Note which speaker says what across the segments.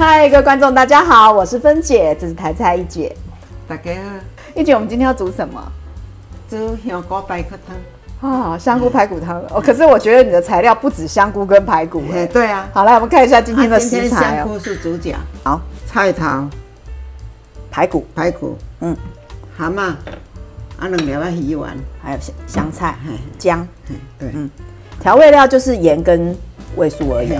Speaker 1: 嗨，各位观众，大家好，我是芬姐，这是台菜一姐。
Speaker 2: 大家好，
Speaker 1: 一姐，我们今天要煮什么？
Speaker 2: 煮香菇排骨汤。
Speaker 1: 啊，香菇排骨汤哦。可是我觉得你的材料不止香菇跟排骨哎。
Speaker 2: 对啊。
Speaker 1: 好，来我们看一下今天的食材
Speaker 2: 今天香菇是主角。
Speaker 1: 好，
Speaker 2: 菜头、
Speaker 1: 排骨、
Speaker 2: 蛤蟆，2粒鱼丸，
Speaker 1: 还有香菜、姜。
Speaker 2: 对，
Speaker 1: 调味料就是盐跟味素而已。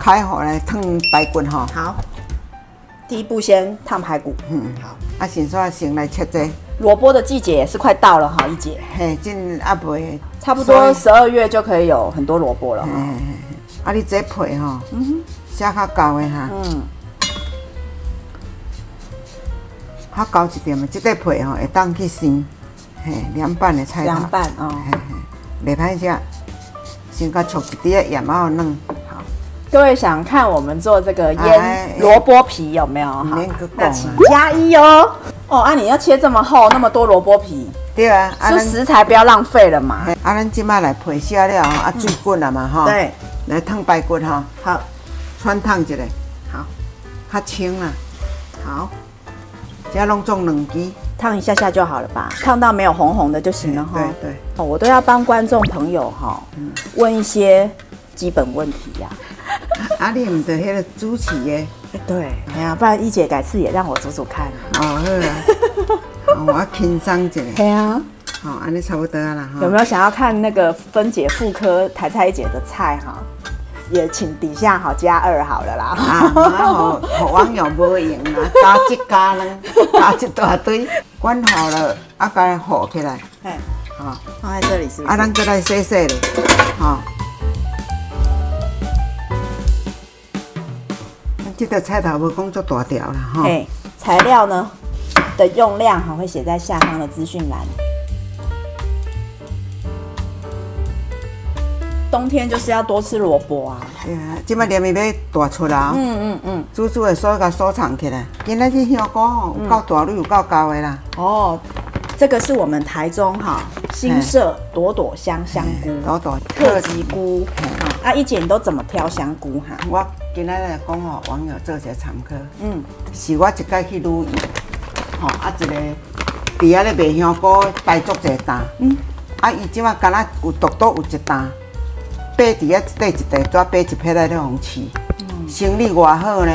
Speaker 2: 开火来烫排骨哈。
Speaker 1: 好，第一步先烫排骨。好。
Speaker 2: 先来切这。
Speaker 1: 萝卜的季节也是快到了哈，一姐。
Speaker 2: 嘿，真还袂。
Speaker 1: 差不多12月就可以有很多萝卜了哈。
Speaker 2: 你这皮哈，写较厚的哈。较厚一点的，这个皮吼会当去生，凉拌的菜头。
Speaker 1: 凉拌哦。
Speaker 2: 袂歹食，先甲焯一滴盐然后弄。
Speaker 1: 各位想看我们做这个腌萝卜皮有没有？好，那请加1哦。哦，你要切这么厚，那么多萝卜皮。
Speaker 2: 对啊，
Speaker 1: 说食材不要浪费了嘛。
Speaker 2: 咱即摆来配下了水滚了嘛哈。
Speaker 1: 对。
Speaker 2: 来烫排骨哈。
Speaker 1: 好。
Speaker 2: 穿烫一下。
Speaker 1: 好。
Speaker 2: 较轻啦。
Speaker 1: 好。
Speaker 2: 这拢种2支。
Speaker 1: 烫一下下就好了吧？烫到没有红红的就行了哈。
Speaker 2: 对。
Speaker 1: 哦，我都要帮观众朋友哈，问一些基本问题呀。
Speaker 2: 你唔得迄个主持的？
Speaker 1: 对，哎呀，不然一姐改次也让我煮煮看。
Speaker 2: 哦，好啊，我轻松一下。
Speaker 1: 对啊，
Speaker 2: 好，安尼差不多啦。
Speaker 1: 有没有想要看那个芬姐妇科台菜一姐的菜哈？也请底下好加2好了啦。
Speaker 2: 互网友无用啦，加1加2，加一大堆，管好了，甲和起来。
Speaker 1: 好，放在这里是不是？
Speaker 2: 咱再来洗洗咧，这个菜头无讲足大条啦，哈。
Speaker 1: 材料呢的用量会写在下方的资讯栏。冬天就是要多吃萝卜啊。
Speaker 2: 对啊，即摆连伊要大出啦。煮的所甲收藏起来。今仔日香菇吼有够大粒，有够高的啦。
Speaker 1: 哦，这个是我们台中新社朵朵香香菇，特级菇。一姐你都怎么挑香菇哈？
Speaker 2: 我今仔来讲吼，网友做一个参考。是我一摆去旅游，一个伫遐咧卖香菇，摆足侪担。伊即摆敢若有独有一担，摆伫遐一块，再摆一撇来咧互饲。生意偌好呢？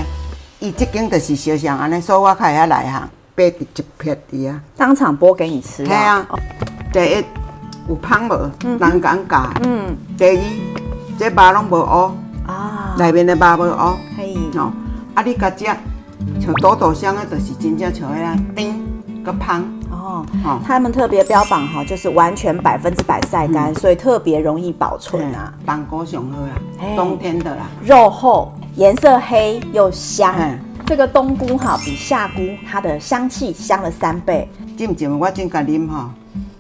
Speaker 2: 伊即间就是小像安尼，所以我较会晓来行，摆一撇伫遐。当
Speaker 1: 场剥给你吃。
Speaker 2: 系啊。第一有芳无，人讲教。第二。这肉拢无乌啊，内面的肉无乌，
Speaker 1: 可以
Speaker 2: 哦。你甲食像朵朵香的，就是真正像迄个甜个芳
Speaker 1: 哦。他们特别标榜就是完全100%晒干，所以特别容易保存啊。
Speaker 2: 冬菇上好啦，冬天的啦。
Speaker 1: 肉厚，颜色黑又香。这个冬菇比夏菇它的香气香了3倍。
Speaker 2: 浸浸我真甲啉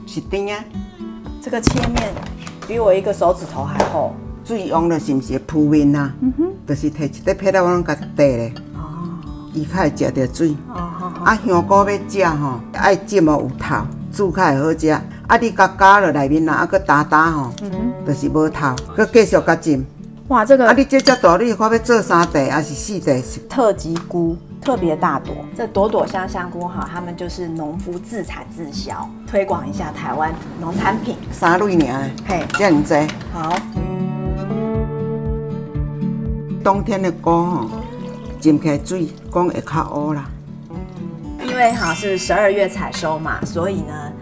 Speaker 2: 是甜啊。
Speaker 1: 这个切面比我一个手指头还厚。
Speaker 2: 水用了是毋是扑面呐？就是摕一块撇来，我拢甲滴咧。伊较会食着水。香菇要食吼，爱浸有头，煮较会好食。你甲加落内面啦，搁打吼，就是无头，搁继续甲浸。
Speaker 1: 哇，这个
Speaker 2: 你这只大粒，我要做3地还是4地？
Speaker 1: 特级菇特别大朵，这朵朵香香菇他们就是农夫自产自销，推广一下台湾农产品。
Speaker 2: 3类尔，这样济。
Speaker 1: 好。
Speaker 2: 冬天的菇浸起来水，讲会较乌啦。
Speaker 1: 因为是12月采收嘛，所以呢，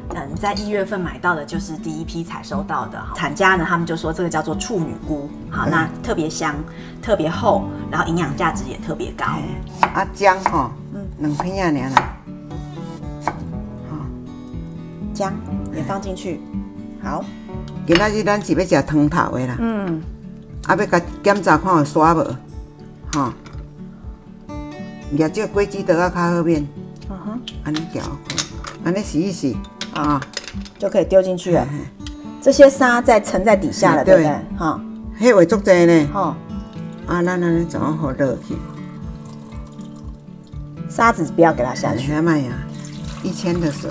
Speaker 1: 在1月份买到的就是第一批采收到的。产家呢，他们就说这个叫做处女菇，那特别香，特别厚，然后营养价值也特别高。
Speaker 2: 姜2片尔啦。
Speaker 1: 姜也放进去。好。
Speaker 2: 今仔日咱是要食汤头的啦。要甲检查看有沙无，夹这果子刀较好面，安尼搅，安尼洗一洗
Speaker 1: 就可以丢进去了。这些沙再沉在底下了，对不对？
Speaker 2: 迄会足济呢。咱安尼怎样好热去？
Speaker 1: 沙子不要给它下去。
Speaker 2: 慢呀，1000的水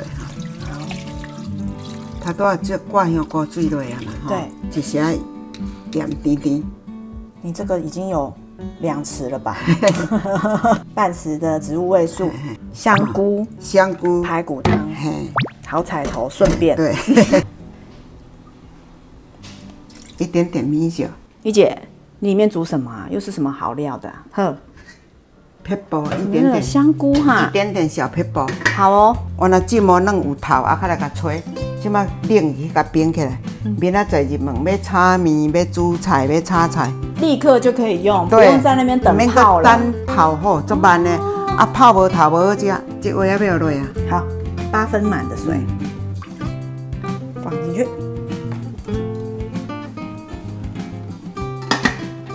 Speaker 2: 它都要这挂香菇水落啊嘛。
Speaker 1: 对，
Speaker 2: 一下甜甜甜。
Speaker 1: 你这个已经有2匙了吧？半匙的植物味素，香菇，
Speaker 2: 香菇
Speaker 1: 排骨汤，
Speaker 2: 嘿，
Speaker 1: 好彩头，顺便。
Speaker 2: 对，一点点米酒。
Speaker 1: 一姐，你里面煮什么啊？又是什么好料的、啊？呵，
Speaker 2: 撇布一点点
Speaker 1: 香菇哈，
Speaker 2: 一点点小撇布。
Speaker 1: 好哦。
Speaker 2: 我若芥末软有头，啊，较来甲吹，即马冷去甲冰起来。明仔载入门要炒面、要煮菜、要炒菜，
Speaker 1: 立刻就可以用，不用在那边等泡了。
Speaker 2: 等泡好，足慢的。啊，泡无头无好食，这话要不要落啊？
Speaker 1: 好，8分满的水放进去。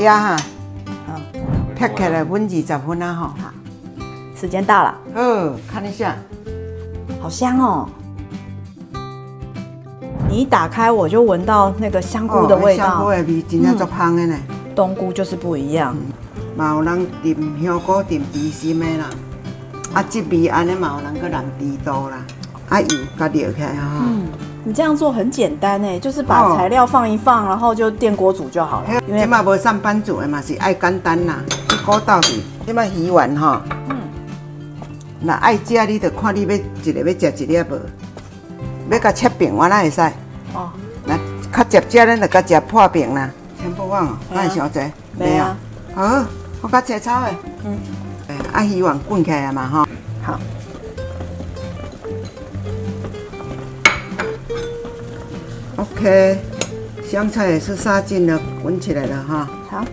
Speaker 2: 压哈，
Speaker 1: 好，
Speaker 2: 撇起来焖20分啊吼。
Speaker 1: 好，时间到了。
Speaker 2: 看一下，
Speaker 1: 好香哦！你一打开我就闻到那个香菇的味道，
Speaker 2: 香菇的味真正足香的呢。
Speaker 1: 冬菇就是不一样，
Speaker 2: 嘛有人炖香菇炖猪心的啦，啊，这味安尼嘛有人搁淋猪肚啦，啊油甲撩起来哈。
Speaker 1: 你这样做很简单哎，就是把材料放一放，然后就电锅煮就好了。
Speaker 2: 即马无上班族的嘛是爱简单啦，古道理。即马鱼丸吼，若爱食你就看你要一个要食一粒无，要甲切饼我哪会使？
Speaker 1: 哦，
Speaker 2: 那较接食咱就甲食破饼啦。全部放哦，哪会伤济？
Speaker 1: 没啊。
Speaker 2: 好，我甲切炒的。啊鱼丸滚起来嘛吼。
Speaker 1: 好。
Speaker 2: OK， 香菜也是杀进了，滚起来了哈。
Speaker 1: 好，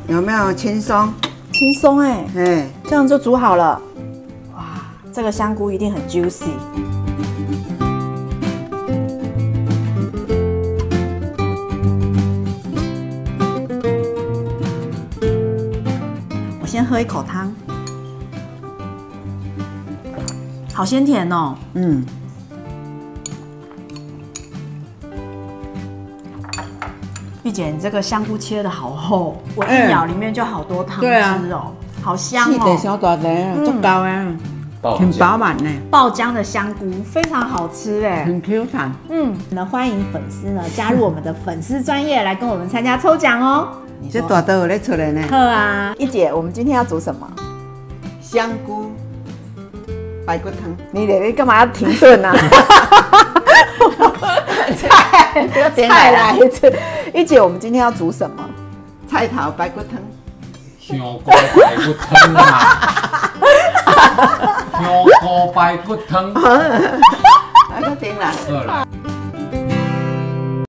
Speaker 2: 有没有轻松？
Speaker 1: 轻松哎，
Speaker 2: 哎，
Speaker 1: 这样就煮好了。哇，这个香菇一定很 juicy。我先喝一口汤，好鲜甜哦。碧姐，你这个香菇切的好厚，我一咬里面就好多汤汁哦，好香哦。
Speaker 2: 细小大块，足够啊，很饱满呢。
Speaker 1: 爆浆的香菇非常好吃哎，
Speaker 2: 很 Q 弹。
Speaker 1: 那欢迎粉丝呢加入我们的粉丝专页来跟我们参加抽奖哦。
Speaker 2: 这大刀有咧出来呢。
Speaker 1: 好啊，一姐，我们今天要煮什么？
Speaker 2: 香菇排骨汤。
Speaker 1: 你干嘛要停顿啊？菜来一次，一姐，我们今天要煮什么？
Speaker 2: 菜头排骨汤。
Speaker 3: 香菇排骨汤啊！香菇排骨汤。
Speaker 2: 啊，个停啦。
Speaker 3: 好啦。